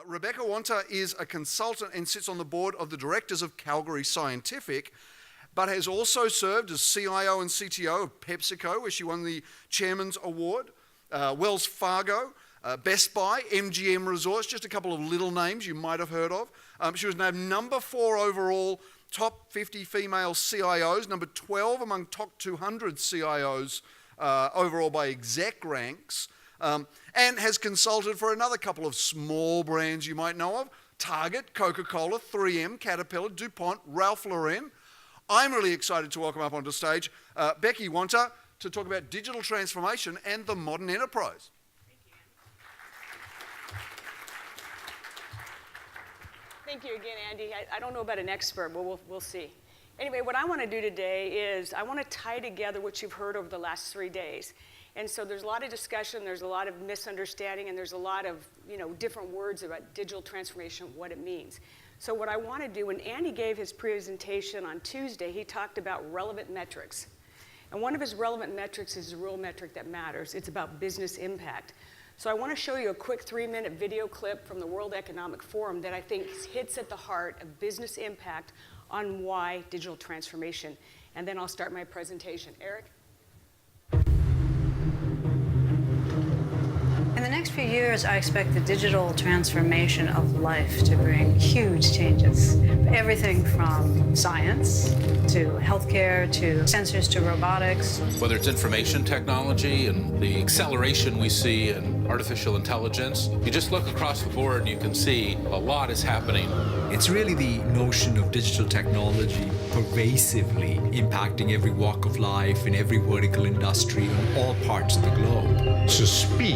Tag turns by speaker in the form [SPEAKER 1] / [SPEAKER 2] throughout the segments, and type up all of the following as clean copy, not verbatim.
[SPEAKER 1] Rebecca Wanta is a consultant and sits on the board of the directors of Calgary Scientific, but has also served as CIO and CTO of PepsiCo, where she won the Chairman's Award, Wells Fargo, Best Buy, MGM Resorts, just a couple of little names you might have heard of. She was named number 4 overall top 50 female CIOs, number 12 among top 200 CIOs overall by exec ranks, and has consulted for another couple of small brands you might know of: Target, Coca-Cola, 3M, Caterpillar, DuPont, Ralph Lauren. I'm really excited to welcome up onto stage Becky Wanta to talk about digital transformation and the modern enterprise.
[SPEAKER 2] Thank you again, Andy. I don't know about an expert, but we'll see. Anyway, what I want to do today is I want to tie together what you've heard over the last 3 days. And so there's a lot of discussion, there's a lot of misunderstanding, and there's a lot of different words about digital transformation, what it means. So what I want to do, when Andy gave his presentation on Tuesday, he talked about relevant metrics. And one of his relevant metrics is a real metric that matters. It's about business impact. So I want to show you a quick 3-minute video clip from the World Economic Forum that I think hits at the heart of business impact on why digital transformation. And then I'll start my presentation. Eric?
[SPEAKER 3] In the next few years, I expect the digital transformation of life to bring huge changes. Everything from science to healthcare to sensors to robotics.
[SPEAKER 4] Whether it's information technology and the acceleration we see in artificial intelligence, you just look across the board and you can see a lot is happening.
[SPEAKER 5] It's really the notion of digital technology pervasively impacting every walk of life in every vertical industry in all parts of the globe.
[SPEAKER 6] The speed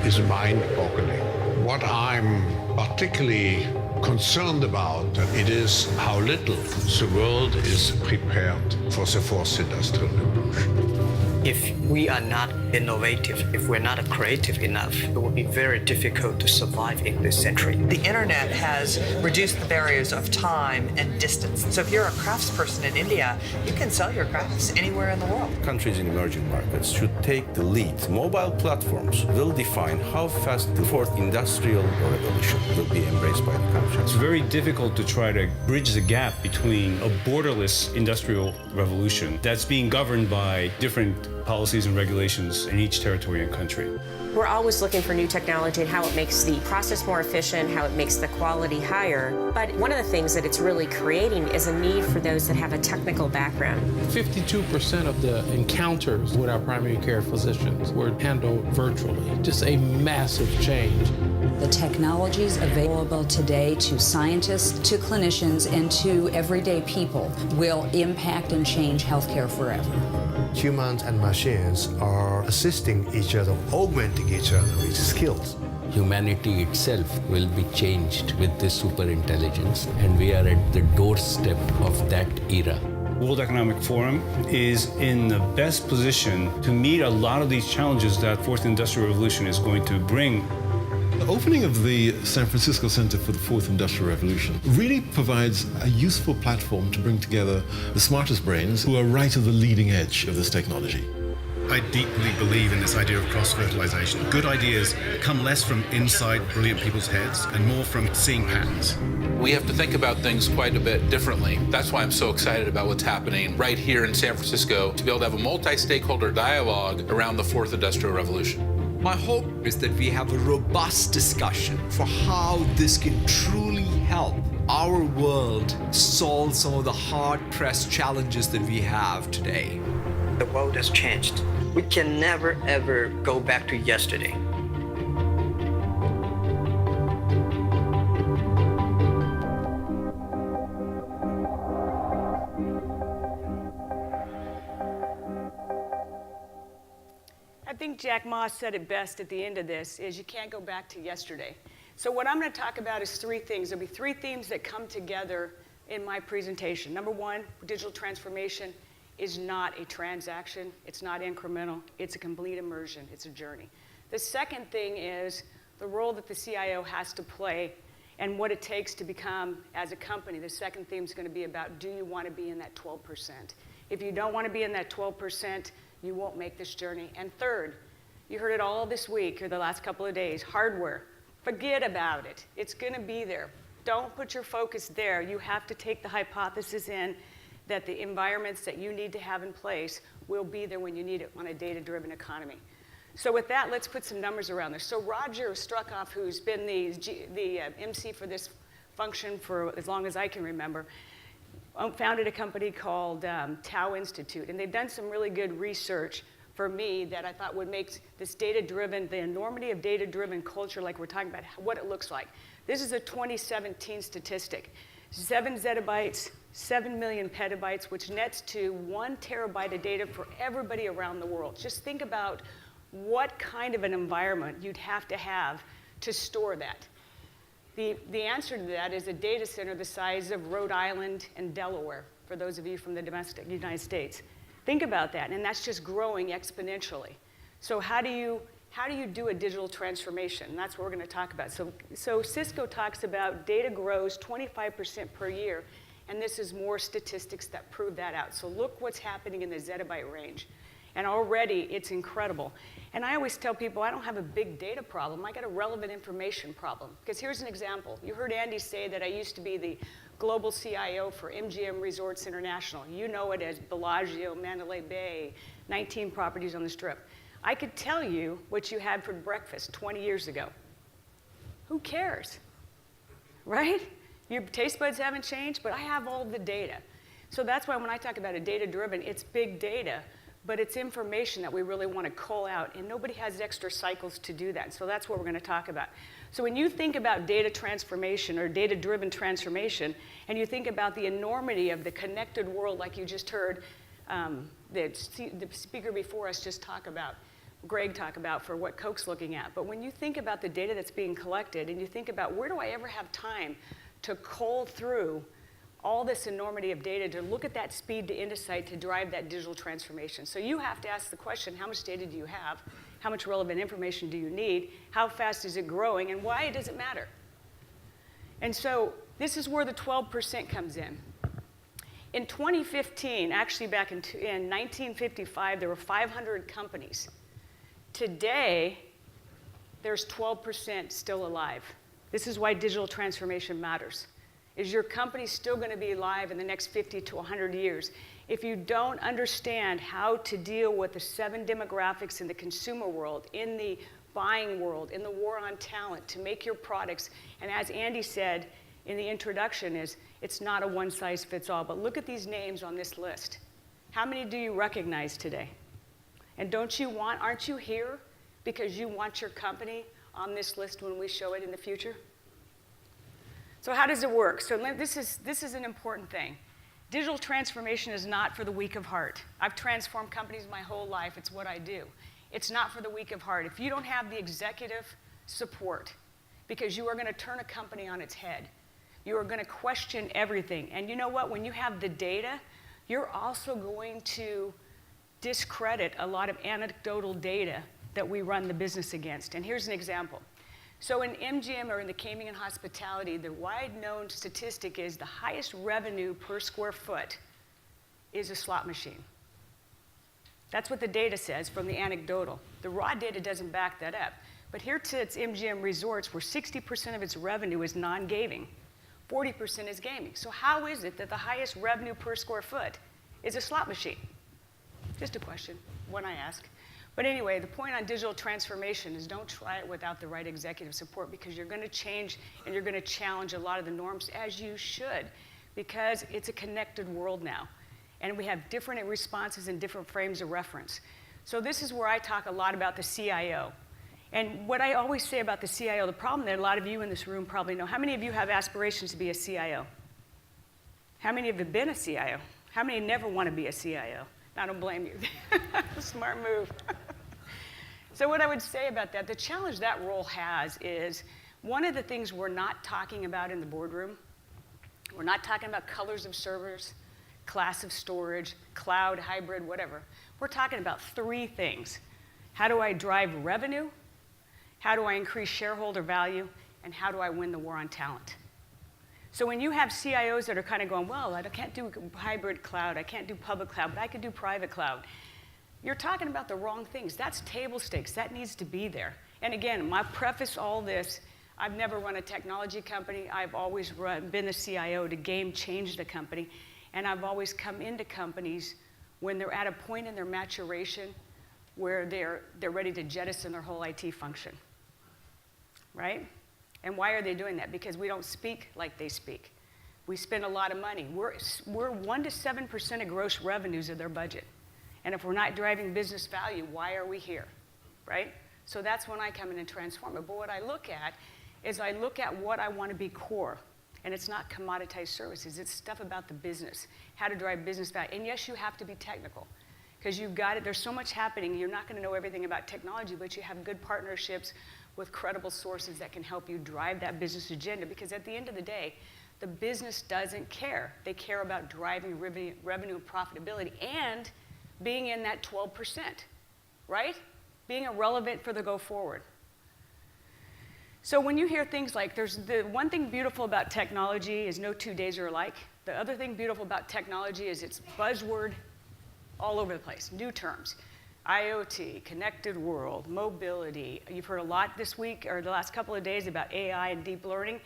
[SPEAKER 6] is mind-boggling. What I'm particularly concerned about it is how little the world is prepared for the fourth industrial revolution.
[SPEAKER 7] If we are not innovative, if we're not creative enough, it will be very difficult to survive in this century.
[SPEAKER 8] The internet has reduced the barriers of time and distance. So if you're a craftsperson in India, you can sell your crafts anywhere in the world.
[SPEAKER 9] Countries in emerging markets should take the lead. Mobile platforms will define how fast the fourth industrial revolution will be embraced by the country.
[SPEAKER 10] It's very difficult to try to bridge the gap between a borderless industrial revolution that's being governed by different policies and regulations in each territory and country.
[SPEAKER 11] We're always looking for new technology and how it makes the process more efficient, how it makes the quality higher. But one of the things that it's really creating is a need for those that have a technical background.
[SPEAKER 12] 52% of the encounters with our primary care physicians were handled virtually. Just a massive change.
[SPEAKER 13] The technologies available today to scientists, to clinicians, and to everyday people will impact and change healthcare forever.
[SPEAKER 14] Humans and machines are assisting each other, augmenting each other with skills.
[SPEAKER 15] Humanity itself will be changed with this superintelligence, and we are at the doorstep of that era.
[SPEAKER 10] World Economic Forum is in the best position to meet a lot of these challenges that fourth industrial revolution is going to bring.
[SPEAKER 16] The opening of the San Francisco Center for the Fourth Industrial Revolution really provides a useful platform to bring together the smartest brains who are right at the leading edge of this technology.
[SPEAKER 17] I deeply believe in this idea of cross-fertilization. Good ideas come less from inside brilliant people's heads and more from seeing patterns.
[SPEAKER 4] We have to think about things quite a bit differently. That's why I'm so excited about what's happening right here in San Francisco, to be able to have a multi-stakeholder dialogue around the fourth industrial revolution.
[SPEAKER 5] My hope is that we have a robust discussion for how this can truly help our world solve some of the hard-pressed challenges that we have today.
[SPEAKER 7] The world has changed. We can never, ever go back to yesterday.
[SPEAKER 2] I think Jack Ma said it best at the end of this, is you can't go back to yesterday. So what I'm going to talk about is 3 things. There'll be 3 themes that come together in my presentation. Number 1, digital transformation is not a transaction. It's not incremental. It's a complete immersion. It's a journey. The second thing is the role that the CIO has to play and what it takes to become, as a company. The second theme is going to be about, do you want to be in that 12%? If you don't want to be in that 12%, you won't make this journey. And third, you heard it all this week or the last couple of days, hardware. Forget about it. It's going to be there. Don't put your focus there. You have to take the hypothesis in that the environments that you need to have in place will be there when you need it on a data-driven economy. So with that, let's put some numbers around there. So Roger Struckhoff, who's been the MC for this function for as long as I can remember, founded a company called Tao Institute, and they've done some really good research for me that I thought would make this data-driven, the enormity of data-driven culture like we're talking about, what it looks like. This is a 2017 statistic. 7 zettabytes, 7 million petabytes, which nets to 1 terabyte of data for everybody around the world. Just think about what kind of an environment you'd have to store that. The answer to that is a data center the size of Rhode Island and Delaware, for those of you from the domestic United States. Think about that, and that's just growing exponentially. So how do you do a digital transformation? And that's what we're going to talk about. So Cisco talks about data grows 25% per year, and this is more statistics that prove that out. So look what's happening in the zettabyte range. And already it's incredible. And I always tell people I don't have a big data problem, I got a relevant information problem. Because here's an example. You heard Andy say that I used to be the global CIO for MGM Resorts International. You know it as Bellagio, Mandalay Bay, 19 properties on the Strip. I could tell you what you had for breakfast 20 years ago. Who cares? Right? Your taste buds haven't changed, but I have all the data. So that's why when I talk about a data-driven, it's big data, but it's information that we really want to cull out, and nobody has extra cycles to do that. So that's what we're going to talk about. So when you think about data transformation or data-driven transformation, and you think about the enormity of the connected world like you just heard the speaker before us just talk about, Greg talk about for what Coke's looking at. But when you think about the data that's being collected, and you think about where do I ever have time to cull through all this enormity of data to look at that speed to insight to drive that digital transformation. So you have to ask the question, how much data do you have? How much relevant information do you need? How fast is it growing? And why does it matter? And so this is where the 12% comes in. In 2015, actually back in 1955, there were 500 companies. Today, there's 12% still alive. This is why digital transformation matters. Is your company still going to be alive in the next 50 to 100 years? If you don't understand how to deal with the 7 demographics in the consumer world, in the buying world, in the war on talent, to make your products, and as Andy said in the introduction, it's not a one-size-fits-all, but look at these names on this list. How many do you recognize today? And aren't you here because you want your company on this list when we show it in the future? So how does it work? So this is an important thing. Digital transformation is not for the weak of heart. I've transformed companies my whole life. It's what I do. It's not for the weak of heart. If you don't have the executive support, because you are going to turn a company on its head, you are going to question everything. And you know what? When you have the data, you're also going to discredit a lot of anecdotal data that we run the business against. And here's an example. So in MGM, or in the gaming and hospitality, the wide-known statistic is the highest revenue per square foot is a slot machine. That's what the data says from the anecdotal. The raw data doesn't back that up. But here sits MGM Resorts, where 60% of its revenue is non-gaming, 40% is gaming. So how is it that the highest revenue per square foot is a slot machine? Just a question, one I ask. But anyway, the point on digital transformation is don't try it without the right executive support, because you're going to change and you're going to challenge a lot of the norms, as you should, because it's a connected world now. And we have different responses and different frames of reference. So this is where I talk a lot about the CIO. And what I always say about the CIO, the problem that a lot of you in this room probably know, how many of you have aspirations to be a CIO? How many of you have been a CIO? How many never want to be a CIO? I don't blame you. Smart move. So what I would say about that, the challenge that role has is one of the things we're not talking about in the boardroom. We're not talking about colors of servers, class of storage, cloud, hybrid, whatever. We're talking about 3 things. How do I drive revenue? How do I increase shareholder value? And how do I win the war on talent? So when you have CIOs that are kind of going, well, I can't do hybrid cloud, I can't do public cloud, but I can do private cloud, you're talking about the wrong things. That's table stakes. That needs to be there. And again, my preface all this, I've never run a technology company. I've always been the CIO to game change the company. And I've always come into companies when they're at a point in their maturation where they're ready to jettison their whole IT function, right? And why are they doing that? Because we don't speak like they speak. We spend a lot of money. We're 1 to 7% of gross revenues of their budget. And if we're not driving business value, why are we here, right? So that's when I come in and transform it. But what I look at is I look at what I want to be core. And it's not commoditized services. It's stuff about the business, how to drive business value. And yes, you have to be technical because you've got it. There's so much happening. You're not going to know everything about technology, but you have good partnerships with credible sources that can help you drive that business agenda. Because at the end of the day, the business doesn't care. They care about driving revenue and profitability and being in that 12%, right? Being irrelevant for the go forward. So when you hear things like, there's the one thing beautiful about technology is no 2 days are alike. The other thing beautiful about technology is it's buzzword all over the place, new terms. IoT, connected world, mobility. You've heard a lot this week or the last couple of days about AI and deep learning.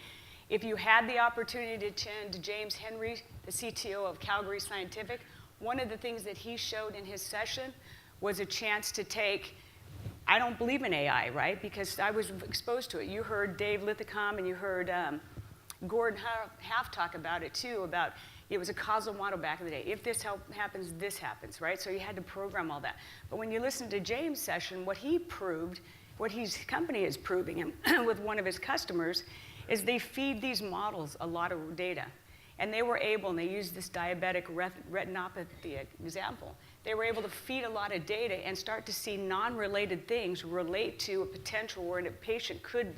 [SPEAKER 2] If you had the opportunity to attend James Henry, the CTO of Calgary Scientific, one of the things that he showed in his session was a chance to take, I don't believe in AI, right? Because I was exposed to it. You heard Dave Lithicom and you heard Gordon Half talk about it too, about it was a causal model back in the day. If this happens, this happens, right? So you had to program all that. But when you listen to James' session, what he proved, what his company is proving him with one of his customers, is they feed these models a lot of data. And they were able, and they used this diabetic retinopathy example, they were able to feed a lot of data and start to see non-related things relate to a potential where a patient could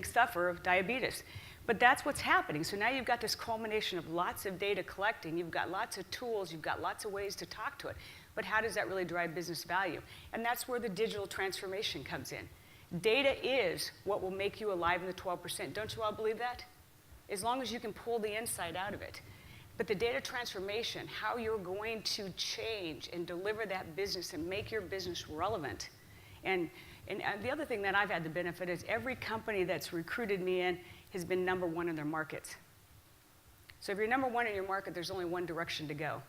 [SPEAKER 2] suffer of diabetes. But that's what's happening. So now you've got this culmination of lots of data collecting, you've got lots of tools, you've got lots of ways to talk to it. But how does that really drive business value? And that's where the digital transformation comes in. Data is what will make you alive in the 12%. Don't you all believe that? As long as you can pull the insight out of it. But the data transformation, how you're going to change and deliver that business and make your business relevant. And the other thing that I've had the benefit is every company that's recruited me in has been #1 in their markets. So if you're #1 in your market, there's only one direction to go.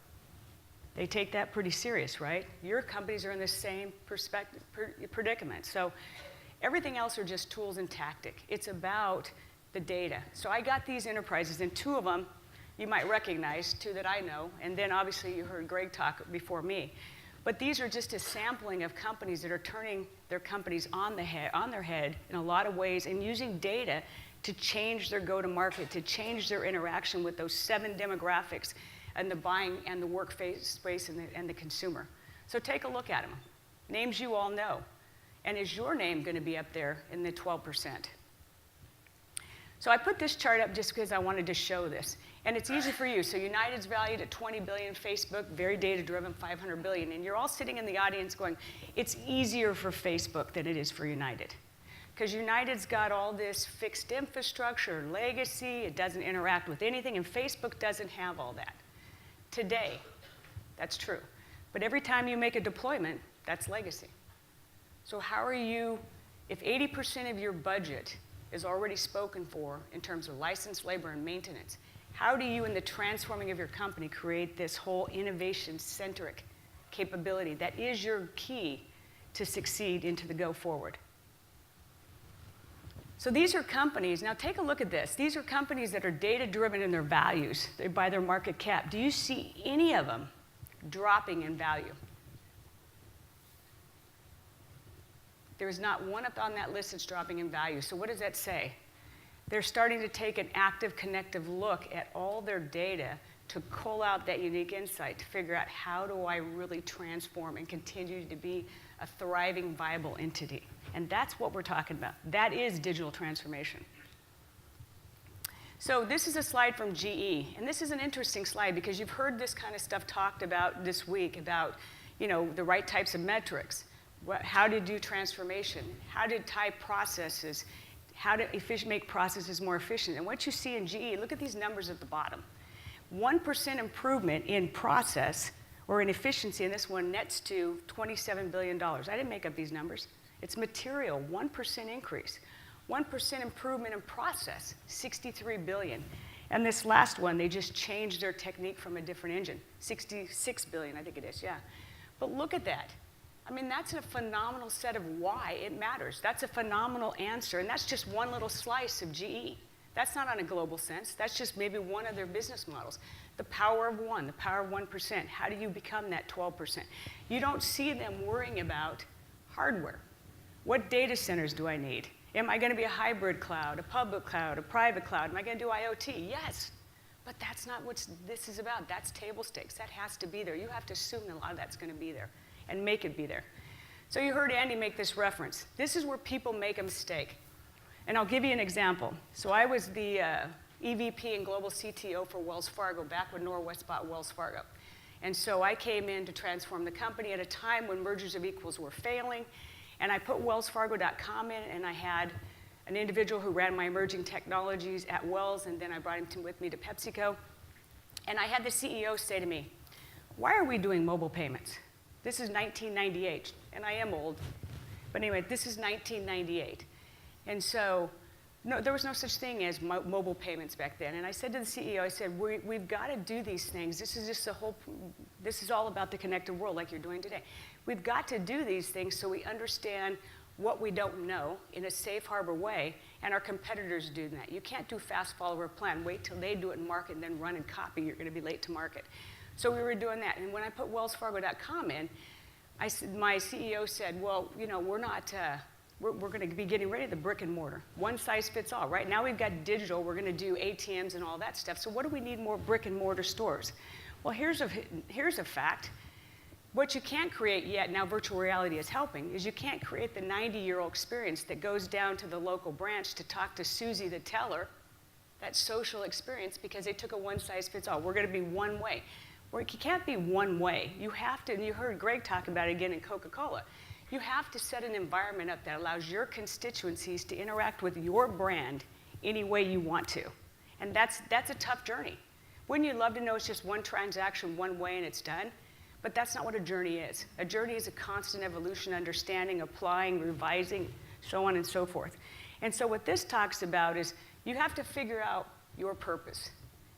[SPEAKER 2] They take that pretty serious, right? Your companies are in the same predicament. So everything else are just tools and tactic. It's about the data. So I got these enterprises, and 2 of them you might recognize, 2 that I know, and then obviously you heard Greg talk before me. But these are just a sampling of companies that are turning their companies on their head in a lot of ways and using data to change their go-to-market, to change their interaction with those 7 demographics and the buying and the work space and the consumer. So take a look at them. Names you all know. And is your name going to be up there in the 12%? So I put this chart up just because I wanted to show this. And it's easy for you. So United's valued at $20 billion, Facebook, very data-driven, $500 billion. And you're all sitting in the audience going, it's easier for Facebook than it is for United. Because United's got all this fixed infrastructure, legacy, it doesn't interact with anything, and Facebook doesn't have all that. Today, that's true. But every time you make a deployment, that's legacy. So how are you, if 80% of your budget is already spoken for in terms of license, labor, and maintenance, how do you, in the transforming of your company, create this whole innovation-centric capability that is your key to succeed into the go forward? So these are companies, now take a look at this. These are companies that are data-driven in their values, by their market cap. Do you see any of them dropping in value? There is not one up on that list that's dropping in value. So what does that say? They're starting to take an active, connective look at all their data to pull out that unique insight, to figure out how do I really transform and continue to be a thriving, viable entity. And that's what we're talking about. That is digital transformation. So this is a slide from GE. And this is an interesting slide because you've heard this kind of stuff talked about this week about, the right types of metrics. How to do transformation, how to tie processes, how to make processes more efficient. And what you see in GE, look at these numbers at the bottom. 1% improvement in process or in efficiency in this one nets to $27 billion. I didn't make up these numbers. It's material, 1% increase. 1% improvement in process, 63 billion. And this last one, they just changed their technique from a different engine, 66 billion, I think it is, yeah. But look at that. I mean, that's a phenomenal set of why it matters. That's a phenomenal answer, and that's just one little slice of GE. That's not on a global sense. That's just maybe one of their business models. The power of one, the power of 1%. How do you become that 12%? You don't see them worrying about hardware. What data centers do I need? Am I going to be a hybrid cloud, a public cloud, a private cloud? Am I going to do IoT? Yes. But that's not what this is about. That's table stakes. That has to be there. You have to assume that a lot of that's going to be there and make it be there. So you heard Andy make this reference. This is where people make a mistake. And I'll give you an example. So I was the EVP and global CTO for Wells Fargo back when Norwest bought Wells Fargo. And so I came in to transform the company at a time when mergers of equals were failing. And I put wellsfargo.com in, and I had an individual who ran my emerging technologies at Wells, and then I brought him with me to PepsiCo. And I had the CEO say to me, why are we doing mobile payments? This is 1998, and I am old. But anyway, this is 1998. And so no, there was no such thing as mobile payments back then. And I said to the CEO, I said, we've got to do these things. This is just this is all about the connected world like you're doing today. We've got to do these things so we understand what we don't know in a safe harbor way, and our competitors do that. You can't do fast follower plan, wait till they do it in market and then run and copy. You're going to be late to market. So we were doing that. And when I put wellsfargo.com in, my CEO said, well, you know, we're going to be getting rid of the brick and mortar. One size fits all, right? Now we've got digital. We're going to do ATMs and all that stuff. So what do we need more brick and mortar stores? Well, here's a fact. What you can't create yet, now virtual reality is helping, is you can't create the 90-year-old experience that goes down to the local branch to talk to Susie the teller, that social experience, because they took a one-size-fits-all. We're going to be one way. You can't be one way. You have to, and you heard Greg talk about it again in Coca-Cola, you have to set an environment up that allows your constituencies to interact with your brand any way you want to. And that's a tough journey. Wouldn't you love to know it's just one transaction, one way, and it's done? But that's not what a journey is. A journey is a constant evolution, understanding, applying, revising, so on and so forth. And so what this talks about is you have to figure out your purpose.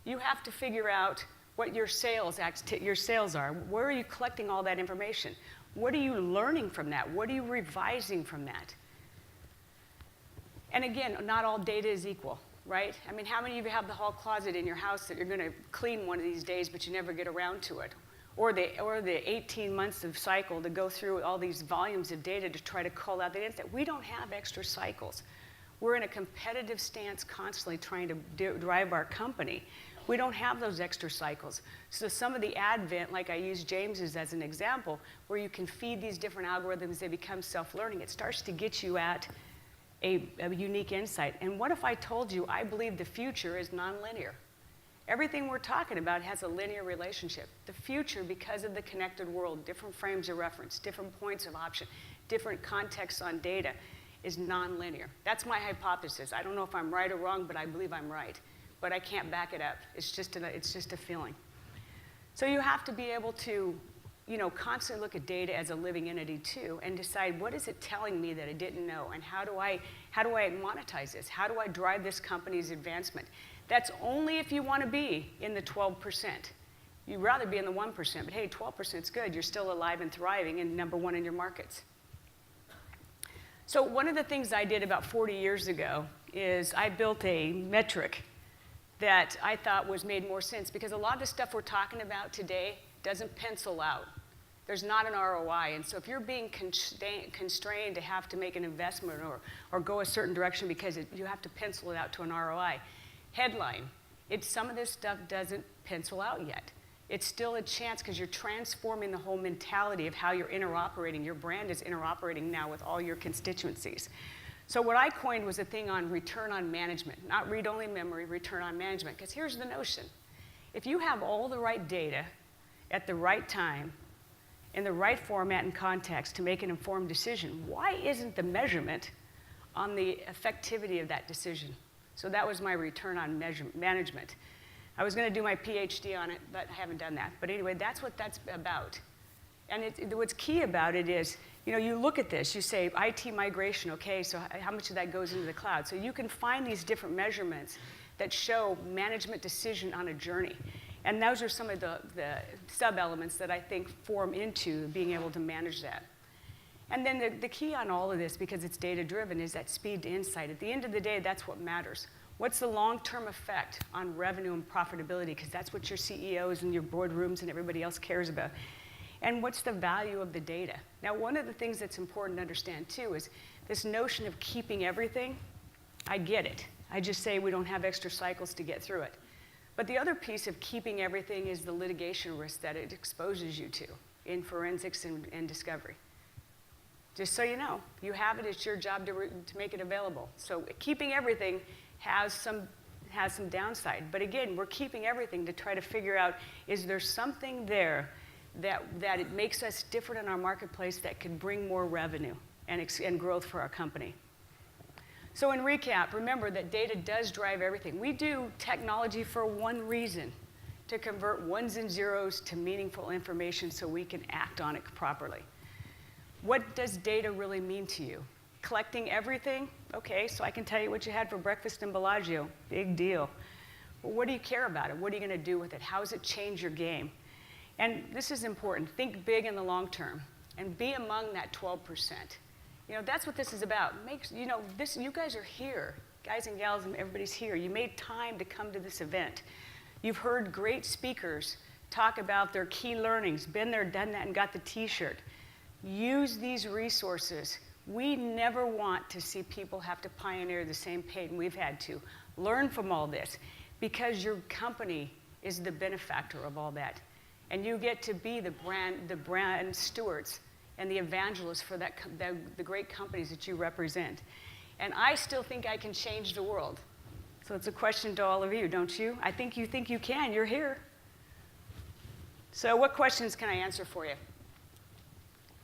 [SPEAKER 2] You have to figure out what your sales are. Where are you collecting all that information? What are you learning from that? What are you revising from that? And again, not all data is equal, right? I mean, how many of you have the hall closet in your house that you're going to clean one of these days, but you never get around to it? Or the 18 months of cycle to go through all these volumes of data to try to cull out the data. We don't have extra cycles. We're in a competitive stance constantly trying to drive our company. We don't have those extra cycles. So some of the advent, like I used James's as an example, where you can feed these different algorithms, they become self-learning. It starts to get you at a unique insight. And what if I told you I believe the future is nonlinear? Everything we're talking about has a linear relationship. The future, because of the connected world, different frames of reference, different points of option, different contexts on data, is nonlinear. That's my hypothesis. I don't know if I'm right or wrong, but I believe I'm right. But I can't back it up. It's just a feeling. So you have to be able to, you know, constantly look at data as a living entity too, and decide what is it telling me that I didn't know, and how do I monetize this? How do I drive this company's advancement? That's only if you want to be in the 12%. You'd rather be in the 1%, but hey, 12% is good. You're still alive and thriving and number one in your markets. So one of the things I did about 40 years ago is I built a metric that I thought made more sense, because a lot of the stuff we're talking about today doesn't pencil out. There's not an ROI, and so if you're being constrained to have to make an investment or go a certain direction because you have to pencil it out to an ROI, headline, some of this stuff doesn't pencil out yet. It's still a chance because you're transforming the whole mentality of how you're interoperating. Your brand is interoperating now with all your constituencies. So what I coined was a thing on return on management, not read-only memory, return on management. Because here's the notion. If you have all the right data at the right time, in the right format and context to make an informed decision, why isn't the measurement on the effectivity of that decision? So that was my return on management. I was going to do my PhD on it, but I haven't done that. But anyway, that's what that's about. And what's key about it is you look at this, you say IT migration, okay, so how much of that goes into the cloud? So you can find these different measurements that show management decision on a journey. And those are some of the sub-elements that I think form into being able to manage that. And then the key on all of this, because it's data-driven, is that speed to insight. At the end of the day, that's what matters. What's the long-term effect on revenue and profitability? Because that's what your CEOs and your boardrooms and everybody else cares about. And what's the value of the data? Now, one of the things that's important to understand, too, is this notion of keeping everything. I get it. I just say we don't have extra cycles to get through it. But the other piece of keeping everything is the litigation risk that it exposes you to in forensics and discovery. Just so you know, you have it, it's your job to make it available. So keeping everything has some downside. But again, we're keeping everything to try to figure out, is there something there that it makes us different in our marketplace that could bring more revenue and growth for our company? So in recap, remember that data does drive everything. We do technology for one reason, to convert ones and zeros to meaningful information so we can act on it properly. What does data really mean to you? Collecting everything? Okay, so I can tell you what you had for breakfast in Bellagio. Big deal. But what do you care about it? What are you going to do with it? How does it change your game? And this is important. Think big in the long term and be among that 12%. That's what this is about. You guys are here. Guys and gals, and everybody's here. You made time to come to this event. You've heard great speakers talk about their key learnings, been there, done that, and got the t-shirt. Use these resources. We never want to see people have to pioneer the same pain we've had to. Learn from all this, because your company is the benefactor of all that. And you get to be the brand stewards and the evangelists for the great companies that you represent. And I still think I can change the world. So it's a question to all of you, don't you? I think you can. You're here. So what questions can I answer for you?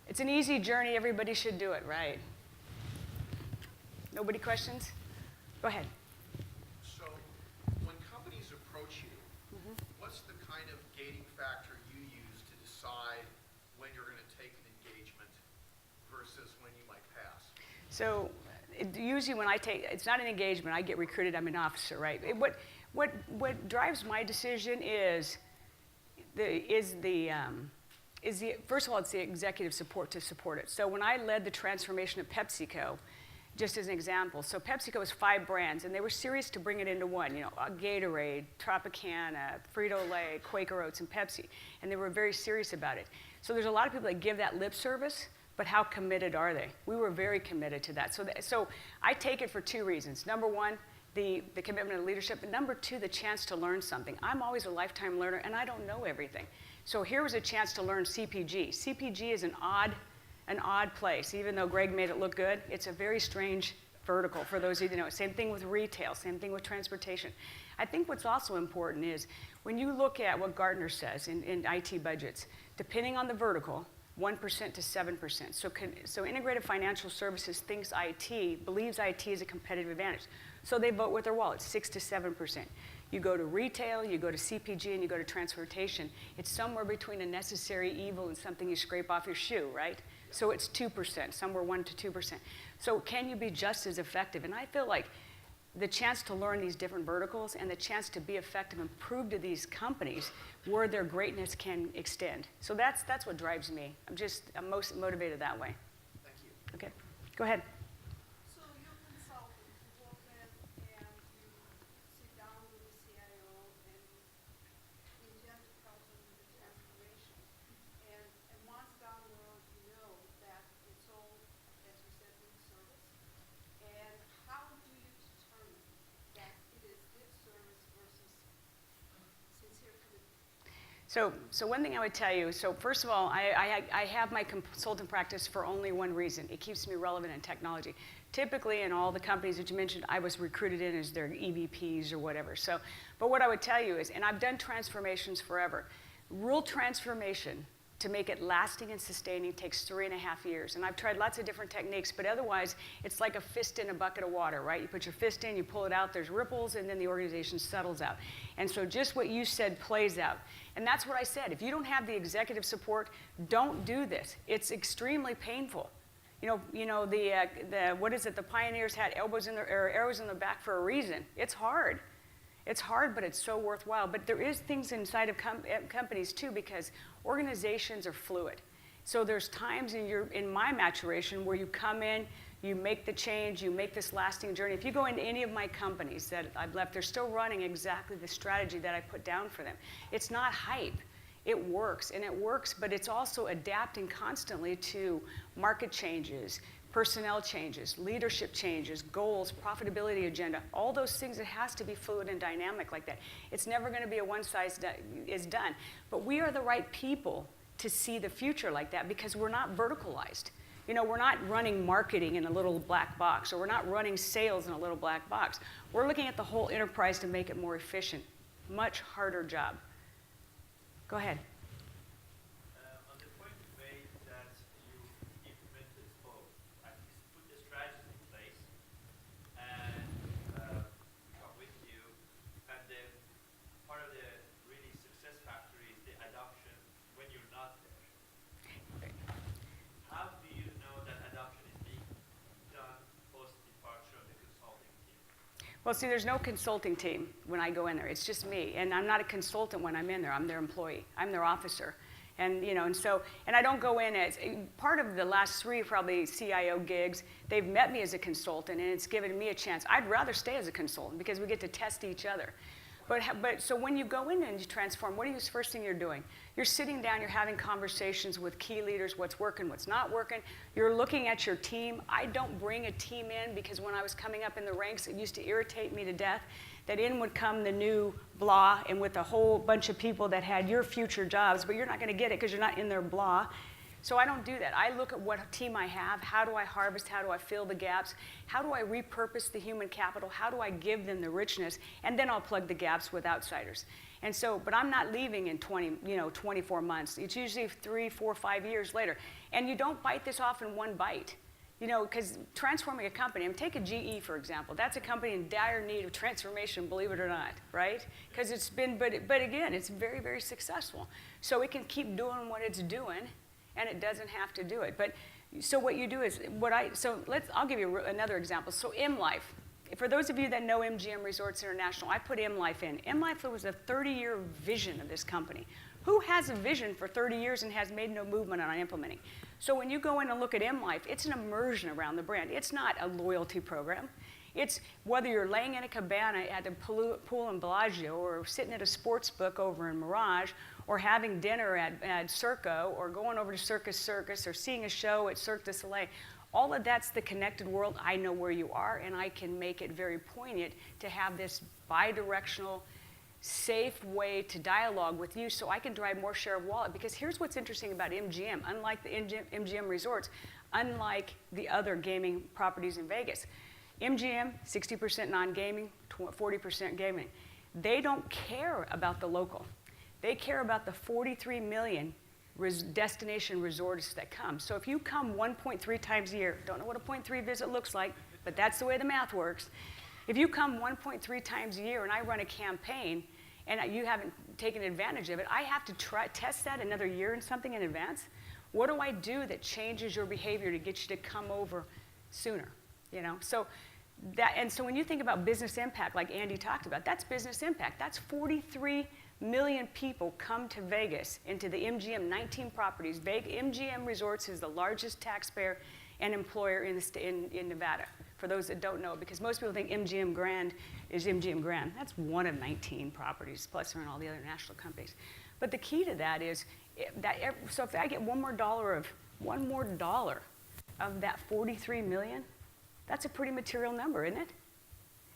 [SPEAKER 2] It's an easy journey. Everybody should do it, right? Nobody questions? Go ahead.
[SPEAKER 1] So when companies approach you, what's the kind of gating factor you use to decide when you're going to take an engagement versus when you might pass?
[SPEAKER 2] So usually when it's not an engagement, I get recruited, I'm an officer, right? What drives my decision is first of all, it's the executive support to support it. So when I led the transformation of PepsiCo, just as an example, so PepsiCo was 5 brands, and they were serious to bring it into one, Gatorade, Tropicana, Frito-Lay, Quaker Oats, and Pepsi, and they were very serious about it. So there's a lot of people that give that lip service, but how committed are they? We were very committed to that. So I take it for 2 reasons. Number 1, the commitment of leadership, and number 2, the chance to learn something. I'm always a lifetime learner, and I don't know everything. So here was a chance to learn CPG. CPG is an odd place. Even though Greg made it look good, it's a very strange vertical for those of you that know. Same thing with retail, same thing with transportation. I think what's also important is when you look at what Gartner says in IT budgets, depending on the vertical, 1% to 7%. So integrated financial services believes IT is a competitive advantage. So they vote with their wallets, 6 to 7%. You go to retail, you go to CPG, and you go to transportation. It's somewhere between a necessary evil and something you scrape off your shoe, right? So it's 2%, somewhere 1 to 2%. So can you be just as effective? And I feel like the chance to learn these different verticals and the chance to be effective and prove to these companies where their greatness can extend. So that's what drives me. I'm most motivated that way.
[SPEAKER 1] Thank you.
[SPEAKER 2] Okay, go ahead.
[SPEAKER 18] So you're a consultant. You walk in and you sit down with the CIO and intend to help them with the transformation. And once down the road, you know that it's all, as you said, lip service. And how do you determine that it is lip service versus sincere commitment?
[SPEAKER 2] So one thing I would tell you, so first of all, I have my consultant practice for only one reason. It keeps me relevant in technology. Typically, in all the companies that you mentioned, I was recruited in as their EVPs or whatever. But what I would tell you is, and I've done transformations forever, real transformation to make it lasting and sustaining takes 3.5 years. And I've tried lots of different techniques, but otherwise, it's like a fist in a bucket of water, right? You put your fist in, you pull it out, there's ripples, and then the organization settles out. And so just what you said plays out. And that's what I said. If you don't have the executive support, don't do this. It's extremely painful. What is it? The pioneers had arrows in their back for a reason. It's hard. It's hard, but it's so worthwhile. But there is things inside of companies too, because organizations are fluid. So there's times in my maturation where you come in, you make the change, you make this lasting journey. If you go into any of my companies that I've left, they're still running exactly the strategy that I put down for them. It's not hype. It works, but it's also adapting constantly to market changes, personnel changes, leadership changes, goals, profitability agenda, all those things. It has to be fluid and dynamic like that. It's never going to be a one size is done. But we are the right people to see the future like that because we're not verticalized. We're not running marketing in a little black box, or we're not running sales in a little black box. We're looking at the whole enterprise to make it more efficient. Much harder job. Go ahead.
[SPEAKER 19] On the point you made that you implemented both, at least put the strategies in place and come with you, and then part of the really success factor is the adoption when you're not there. How do you know that adoption is being done post departure of the consulting team?
[SPEAKER 2] Well, see, there's no consulting team when I go in there. It's just me. And I'm not a consultant when I'm in there. I'm their employee. I'm their officer. And, and I don't go in as, part of the last 3 probably CIO gigs, they've met me as a consultant, and it's given me a chance. I'd rather stay as a consultant because we get to test each other. But so when you go in and you transform, what is the first thing you're doing? You're sitting down, you're having conversations with key leaders, what's working, what's not working. You're looking at your team. I don't bring a team in because when I was coming up in the ranks, it used to irritate me to death that in would come the new blah and with a whole bunch of people that had your future jobs, but you're not going to get it because you're not in their blah. So I don't do that. I look at what team I have, how do I harvest, how do I fill the gaps, how do I repurpose the human capital, how do I give them the richness, and then I'll plug the gaps with outsiders. And so, but I'm not leaving in 24 months. It's usually 3, 4, 5 years later. And you don't bite this off in one bite. Because transforming a company, take a GE, for example. That's a company in dire need of transformation, believe it or not, right? Because it's been, but again, it's very, very successful. So it can keep doing what it's doing, and it doesn't have to do it. But so what you do is, I'll give you another example. So MLife, for those of you that know MGM Resorts International, I put MLife in. MLife was a 30-year vision of this company. Who has a vision for 30 years and has made no movement on implementing? So when you go in and look at MLife, it's an immersion around the brand. It's not a loyalty program. It's whether you're laying in a cabana at the pool in Bellagio, or sitting at a sports book over in Mirage, or having dinner at Circo, or going over to Circus, or seeing a show at Cirque du Soleil. All of that's the connected world. I know where you are, and I can make it very poignant to have this bi-directional, safe way to dialogue with you so I can drive more share of wallet. Because here's what's interesting about MGM. Unlike the MGM Resorts, unlike the other gaming properties in Vegas, MGM, 60% non-gaming, 40% gaming. They don't care about the local. They care about the 43 million destination resorts that come. So if you come 1.3 times a year, don't know what a 0.3 visit looks like, but that's the way the math works. If you come 1.3 times a year and I run a campaign and you haven't taken advantage of it, I have to test that another year and something in advance. What do I do that changes your behavior to get you to come over sooner? So when you think about business impact, like Andy talked about, that's business impact. That's 43 million people come to Vegas, into the MGM 19 properties. MGM Resorts is the largest taxpayer and employer in Nevada, for those that don't know, because most people think MGM Grand is MGM Grand. That's one of 19 properties, plus they're in all the other national companies. But the key to that is, so if I get one more dollar of that 43 million, that's a pretty material number, isn't it?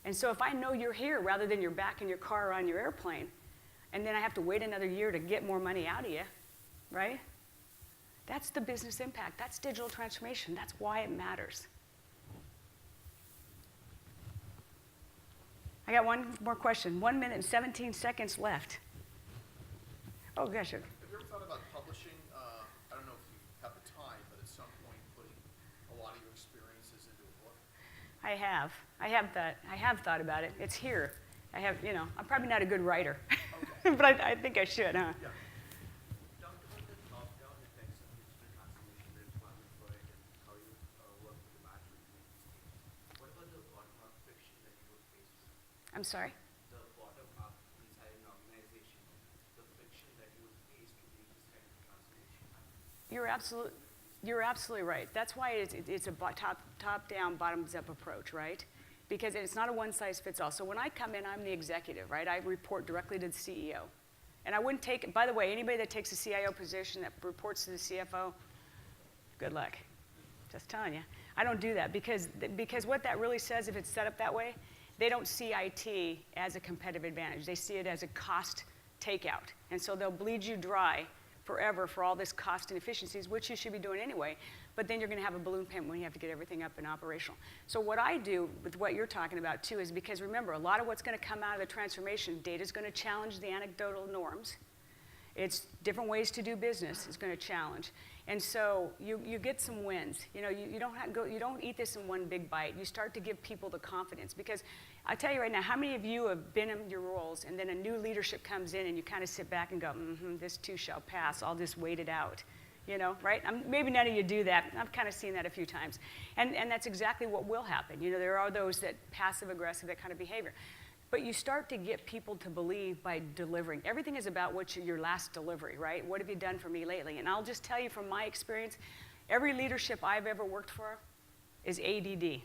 [SPEAKER 2] And so if I know you're here rather than you're back in your car or on your airplane, and then I have to wait another year to get more money out of you, right? That's the business impact. That's digital transformation. That's why it matters. I got one more question. 1 minute and 17 seconds left. Oh, gosh.
[SPEAKER 20] Have you ever thought about publishing
[SPEAKER 2] I have thought about it. It's here. I'm probably not a good writer, but I think I should, huh?
[SPEAKER 19] Yeah. Talk about the top-down effects of digital transformation, the requirement for it, and how you work with the management team. What about the bottom-up friction that you would face?
[SPEAKER 2] I'm sorry?
[SPEAKER 19] The bottom-up inside an organization, the friction that you would face to make this kind of transformation happen.
[SPEAKER 2] You're absolutely right. That's why it's a top-down, bottoms-up approach, right? Because it's not a one-size-fits-all. So when I come in, I'm the executive, right? I report directly to the CEO. And I wouldn't take it, by the way, anybody that takes a CIO position that reports to the CFO, good luck. Just telling you. I don't do that because what that really says, if it's set up that way, they don't see IT as a competitive advantage. They see it as a cost takeout. And so they'll bleed you dry forever for all this cost inefficiencies, which you should be doing anyway, but then you're going to have a balloon payment when you have to get everything up and operational. So what I do with what you're talking about too is because remember, a lot of what's going to come out of the transformation, data is going to challenge the anecdotal norms. It's different ways to do business is going to challenge. And so you get some wins. You don't eat this in one big bite. You start to give people the confidence because I tell you right now, how many of you have been in your roles and then a new leadership comes in and you kind of sit back and go, this too shall pass. I'll just wait it out. Right? Maybe none of you do that. I've kind of seen that a few times. And that's exactly what will happen. There are those that passive-aggressive, that kind of behavior. But you start to get people to believe by delivering. Everything is about your last delivery, right? What have you done for me lately? And I'll just tell you from my experience, every leadership I've ever worked for is ADD.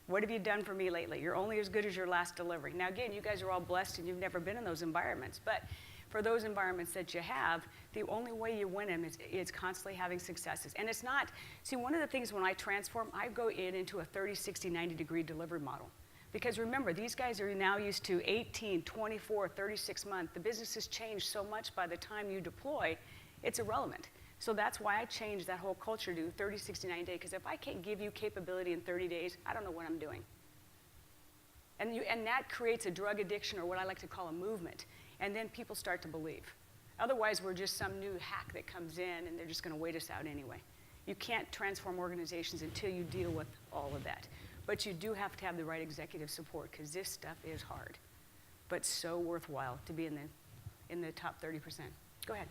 [SPEAKER 2] What have you done for me lately? You're only as good as your last delivery. Now, again, you guys are all blessed and you've never been in those environments. But for those environments that you have, the only way you win them is constantly having successes. And it's not, see, one of the things when I transform, I go into a 30, 60, 90-degree delivery model. Because remember, these guys are now used to 18, 24, 36 months. The business has changed so much by the time you deploy, it's irrelevant. So that's why I changed that whole culture to 30, 60, 90 days. Because if I can't give you capability in 30 days, I don't know what I'm doing. And that creates a drug addiction, or what I like to call a movement. And then people start to believe. Otherwise, we're just some new hack that comes in, and they're just going to wait us out anyway. You can't transform organizations until you deal with all of that. But you do have to have the right executive support, because this stuff is hard, but so worthwhile to be in the top 30%. Go ahead.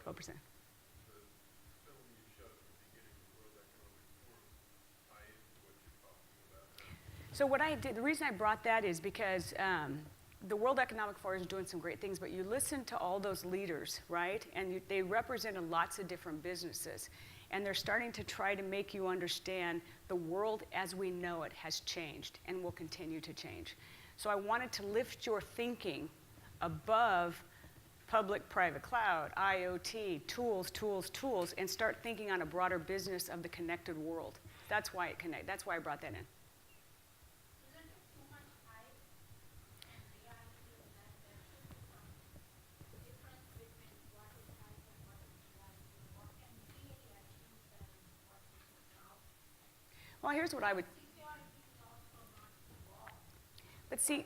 [SPEAKER 2] 12%. So what I did, the reason I brought that is because the World Economic Forum is doing some great things, but you listen to all those leaders, right? And they represent lots of different businesses. And they're starting to try to make you understand the world as we know it has changed and will continue to change. So I wanted to lift your thinking above public-private cloud, IoT, tools, and start thinking on a broader business of the connected world. That's why that's why I brought that in. Well, here's what I would. But see.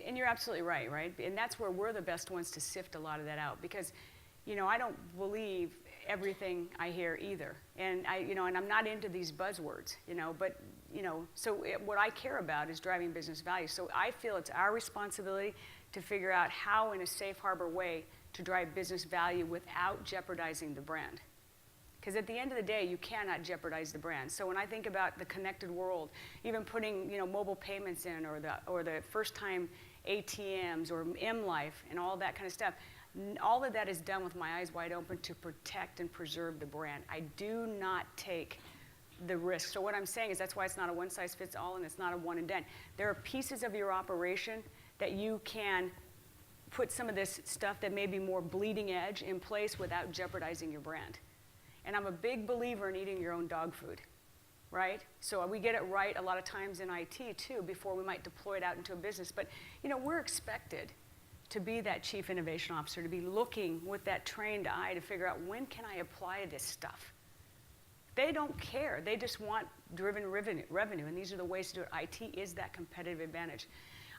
[SPEAKER 2] And you're absolutely right, right? And that's where we're the best ones to sift a lot of that out, because, I don't believe everything I hear either. And and I'm not into these buzzwords, but, so what I care about is driving business value. So I feel it's our responsibility to figure out how in a safe harbor way to drive business value without jeopardizing the brand. Because at the end of the day, you cannot jeopardize the brand. So when I think about the connected world, even putting mobile payments in, or the first-time ATMs or M-Life and all that kind of stuff, all of that is done with my eyes wide open to protect and preserve the brand. I do not take the risk. So what I'm saying is that's why it's not a one-size-fits-all and it's not a one and done. There are pieces of your operation that you can put some of this stuff that may be more bleeding edge in place without jeopardizing your brand. And I'm a big believer in eating your own dog food, right? So we get it right a lot of times in IT too before we might deploy it out into a business. But you know, we're expected to be that chief innovation officer, to be looking with that trained eye to figure out when can I apply this stuff. They don't care. They just want driven revenue, and these are the ways to do it. IT is that competitive advantage.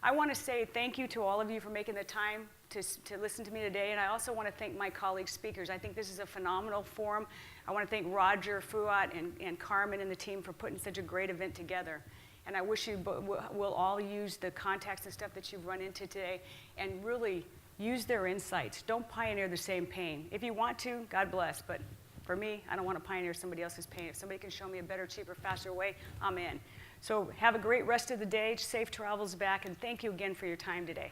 [SPEAKER 2] I want to say thank you to all of you for making the time to listen to me today, and I also want to thank my colleague speakers. I think this is a phenomenal forum. I want to thank Roger, Fuat, and Carmen and the team for putting such a great event together. And I wish you will all use the contacts and stuff that you've run into today and really use their insights. Don't pioneer the same pain. If you want to, God bless, but for me, I don't want to pioneer somebody else's pain. If somebody can show me a better, cheaper, faster way, I'm in. So have a great rest of the day, safe travels back, and thank you again for your time today.